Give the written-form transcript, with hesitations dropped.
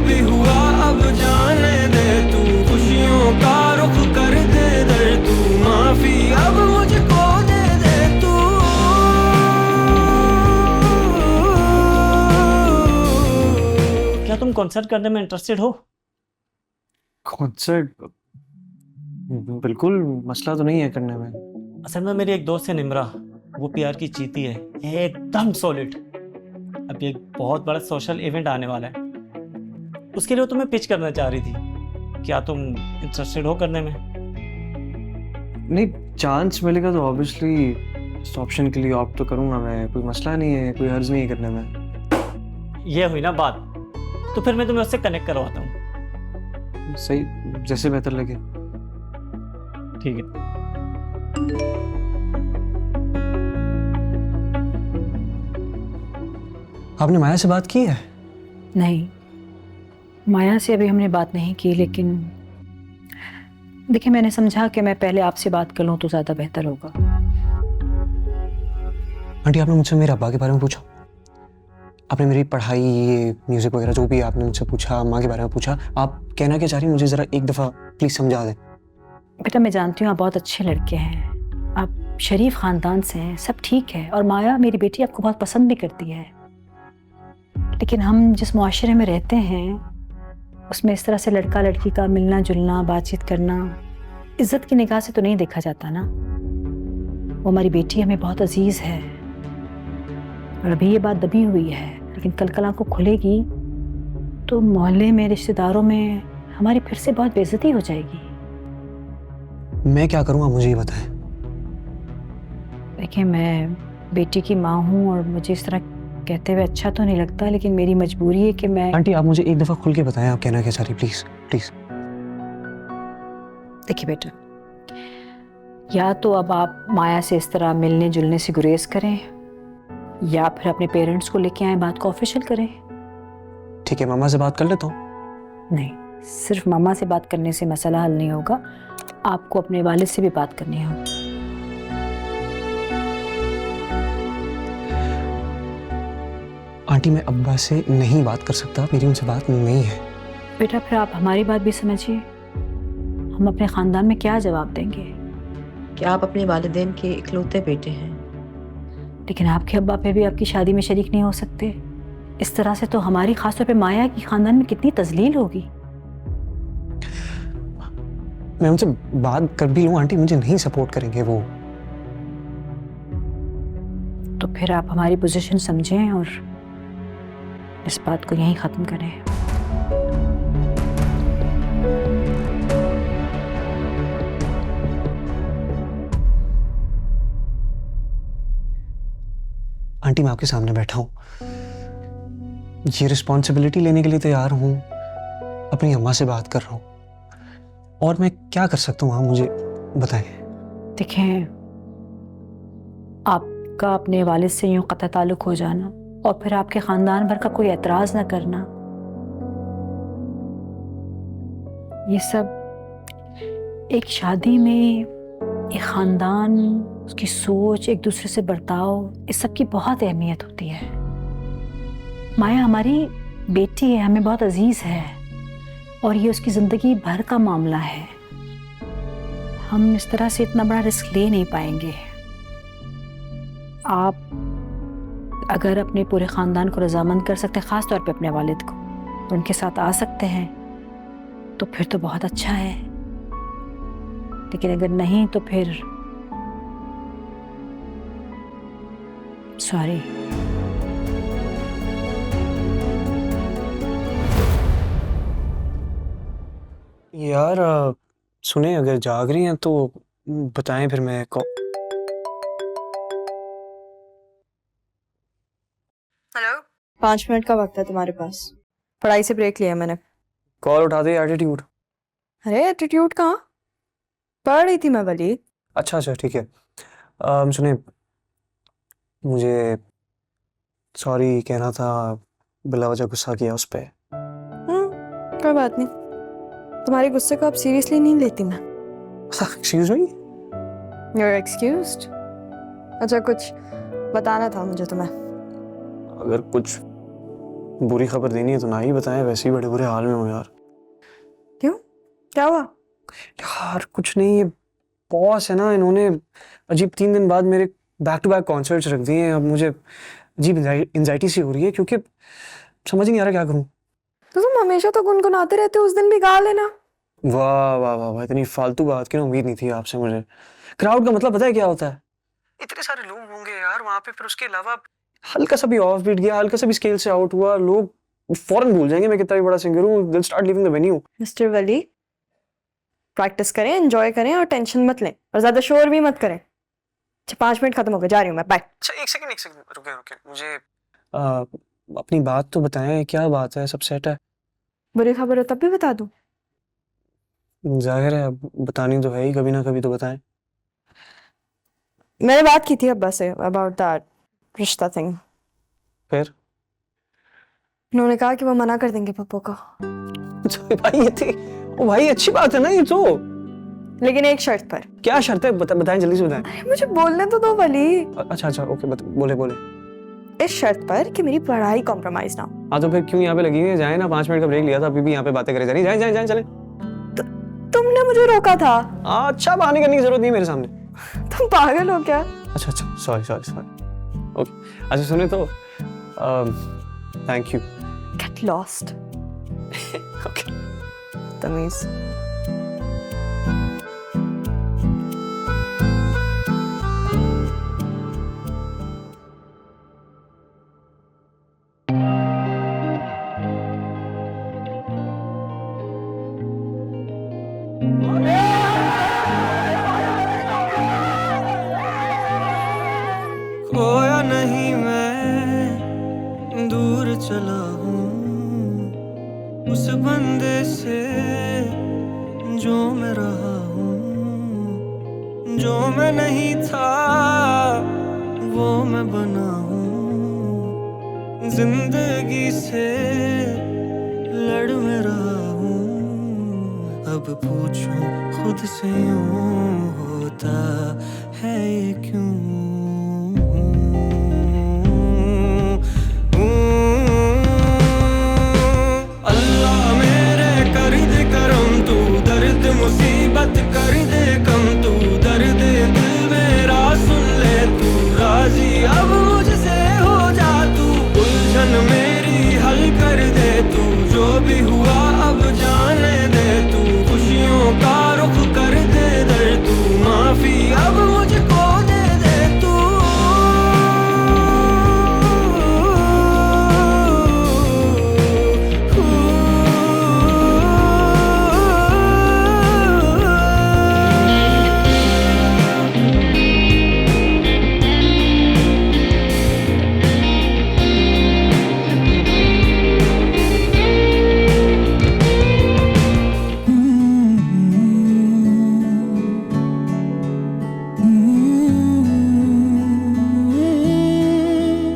भी हुआ अब जाने दे तू, खुशियों का रुख कर दे दर तू, माफी अब मुझको दे दे तू। क्या तुम कॉन्सर्ट करने में इंटरेस्टेड हो? कॉन्सर्ट? बिल्कुल, मसला तो नहीं है करने में। असल में मेरी एक दोस्त है निम्रा, वो पीआर की चीती है, एकदम सॉलिड। अभी एक बहुत बड़ा सोशल इवेंट आने वाला है, उसके लिए वो तुम्हें पिच करना चाह रही थी। क्या तुम इंटरेस्टेड हो करने में? नहीं, चांस मिलेगा तो ऑब्वियसली इस ऑप्शन के लिए ऑप्ट तो करूंगा मैं, कोई मसला नहीं है, कोई हर्ज नहीं है करने में। ये हुई ना बात, तो फिर मैं तुम्हें उससे कनेक्ट करवाता हूँ। सही, जैसे बेहतर लगे। ठीक है। आपने माया से बात की है? नहीं, माया से अभी हमने बात नहीं की, लेकिन देखिए मैंने समझा कि मैं पहले आपसे बात कर लूं तो ज़्यादा बेहतर होगा। आंटी, आपने मुझसे मेरे अब्बा के बारे में पूछा? आपने मेरी पढ़ाई, ये म्यूजिक वगैरह जो भी आपने मुझसे पूछा, माँ के बारे में पूछा, आप कहना क्या चाह रही हैं मुझे ज़रा एक दफ़ा प्लीज़ समझा दें। बेटा मैं जानती हूँ आप बहुत अच्छे लड़के हैं, आप शरीफ ख़ानदान से हैं, सब ठीक है, और माया मेरी बेटी आपको बहुत पसंद भी करती है, लेकिन हम जिस मुआशरे में रहते हैं उसमें इस तरह से लड़का लड़की का मिलना जुलना, बातचीत करना इज्जत की निगाह से तो नहीं देखा जाता ना। वो हमारी बेटी हमें बहुत अजीज़ है, और अभी ये बात दबी हुई है, लेकिन कल कल आंखों खुलेगी तो मोहल्ले में, रिश्तेदारों में हमारी फिर से बहुत बेइज्जती हो जाएगी। मैं क्या करूँ, आप मुझे ये बताएं। देखिए मैं बेटी की माँ हूँ और मुझे इस तरह कहते हुए अच्छा तो नहीं लगता, लेकिन मेरी मजबूरी है कि मैं। आंटी, आप मुझे एक दफ़ा खुल के बताएं आप कहना क्या चाह रही, प्लीज़ प्लीज़। देखिए बेटा, या तो अब आप माया से इस तरह मिलने जुलने से गुरेज करें, या फिर अपने पेरेंट्स को लेके आए, बात को ऑफिशियल करें। ठीक है, मामा से बात कर लेता हूँ। नहीं, सिर्फ मामा से बात करने से मसला हल नहीं होगा, आपको अपने वालिद से भी बात करनी होगी। आंटी, मैं अब्बा से नहीं बात कर सकता, मेरी उनसे बात नहीं है। बेटा फिर आप हमारी बात भी समझिए, हम अपने ख़ानदान में क्या जवाब देंगे कि आप अपने वालिदैन के इकलौते बेटे हैं, लेकिन आपके अब्बा पे भी आपकी शादी में शरीक नहीं हो सकते। इस तरह से तो हमारी खासतौर पे माया की ख़ानदान में कितनी तजलील होगी। मैं उनसे बात कर भी लूँ आंटी, मुझे नहीं सपोर्ट करेंगे वो। तो फिर आप हमारी पोजीशन समझें और इस बात को यहीं ख़त्म करें। आंटी, मैं आपके सामने बैठा हूँ, ये रिस्पॉन्सिबिलिटी लेने के लिए तैयार हूँ, अपनी अम्मा से बात कर रहा हूँ, और मैं क्या कर सकता हूँ, आप मुझे बताएं। देखें, आपका अपने वालिद से यूं क़त्अ ताल्लुक़ हो जाना और फिर आपके ख़ानदान भर का कोई एतराज़ ना करना, ये सब एक शादी में एक ख़ानदान, उसकी सोच, एक दूसरे से बर्ताव, इस सब की बहुत अहमियत होती है। माया हमारी बेटी है, हमें बहुत अजीज़ है, और ये उसकी ज़िंदगी भर का मामला है। हम इस तरह से इतना बड़ा रिस्क ले नहीं पाएंगे। आप अगर अपने पूरे ख़ानदान को रज़ामंद कर सकते हैं, ख़ास तौर पे अपने वालिद को, तो उनके साथ आ सकते हैं तो फिर तो बहुत अच्छा है, लेकिन अगर नहीं तो फिर सॉरी। यार सुने, अगर जाग रही हैं तो बताएं, फिर मैं हेलो, 5 मिनट का वक्त है तुम्हारे पास, पढ़ाई से ब्रेक लिया मैंने। कॉल उठा दे। एटीट्यूड? अरे एटीट्यूड कहाँ, पढ़ रही थी मैं वली। अच्छा अच्छा, ठीक है। सुने, मुझे सॉरी कहना था, बिला वजह गुस्सा किया उस पर। कोई बात नहीं, तुम्हारे गुस्से को अब सीरियसली नहीं लेती मैं। Excuse me? You are excused. अच्छा, कुछ बताना था मुझे तुम्हें। अगर कुछ बुरी खबर देनी है तो ना ही बताएं, वैसे ही बड़े बुरे हाल में हो यार। क्यों, क्या हुआ? यार कुछ नहीं, ये बॉस है ना, इन्होंने अजीब 3 दिन बाद मेरे बैक टू बैक कॉन्सर्ट्स रख दिए हैं। अब मुझे अजीब एंजाइटी सी हो रही है, क्योंकि समझ ही नहीं आ रहा क्या करूं। तो तुम हमेशा तो गुनगुनाते रहते हो, उस दिन भी गा लेना। वाह वाह वाह वाह, इतनी फालतू बात की ना उम्मीद नहीं थी आपसे मुझे। क्राउड का मतलब पता है क्या होता है? इतने सारे लोग होंगे यार वहां पे, फिर उसके अलावा हल्का सा भी ऑफ बीट गया, हल्का सा भी स्केल से आउट हुआ, लोग फौरन भूल जाएंगे मैं कितना भी बड़ा सिंगर हूँ। They'll start leaving the venue. Mister Wali, practice करें, एंजॉय करें और टेंशन मत लें और ज्यादा शोर भी मत करें। 5 मिनट खत्म हो गए, जा रही हूँ मैं, बाय। अच्छा एक सेकंड रुके, मुझे अपनी बात तो बताएं, क्या बात है? सब सेट है? बुरी खबर हो तब भी बता दूं? जाहिर है बतानी तो है ही, कभी ना कभी तो बताएं। मैंने बात की थी अब्बा से अबाउट दैट रिश्ता थिंग। फिर उन्होंने कहा कि वो मना कर देंगे पप्पू को। अच्छा भाई, ये थी ओ भाई, अच्छी बात है ना ये तो। लेकिन एक शर्त पर। क्या शर्त है? बताएं जल्दी से बताएं। अरे मुझे बोलने तो दो वली। अच्छा ओके, बोले। इस शर्त पर कि मेरी पढ़ाई कॉम्प्रोमाइज ना हो। हाँ तो फिर क्यों यहाँ पे लगी है? जाए ना, 5 मिनट का ब्रेक लिया था, अभी भी यहाँ पे बातें करे जा रही। जाए चले। तुमने मुझे रोका था। अच्छा, बहाने करने की जरूरत नहीं मेरे सामने। तुम पागल हो क्या? अच्छा सॉरी ओके। अच्छा सुने तो thank you. Get lost. Okay. तमीज। खोया नहीं मैं, दूर चला हूँ उस बंदे से जो मैं रहा हूँ। जो मैं नहीं था वो मैं बना हूँ। जिंदगी से लड़ मैं रहा हूँ। अब पूछूं खुद से यूं होता है ये क्यों? मुसीबत कर दे कम, तू दर्द दिल मेरा सुन ले, तू राजी अब मुझसे हो जा, तू उलझन मेरी हल कर दे, तू जो भी हुआ अब जान